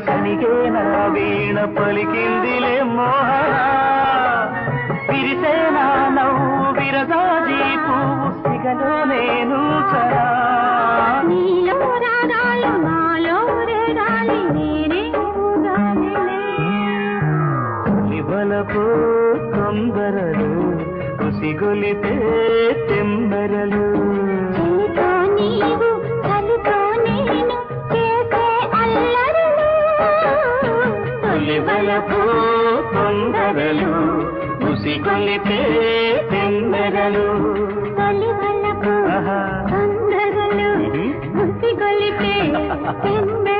సనిగేనా వీణ పలికిందిలే మోహన విరిసేనా నవ్వు విరజాజీ పువ్వు సిగలో నేను చరా నీలో రాగాలి మాలో రేగాలి నేనే ఇవలపు తొందరలు కుసిగొలిపే తెంబరలు చలితో నీవు చలితో నేను చేసే అల్లరులు ఇవలపు తొందరలు కుసిగొలిపే తెంబరలు తొలివలపు తొందరలు కుసిగొలిపే తెంబెరలు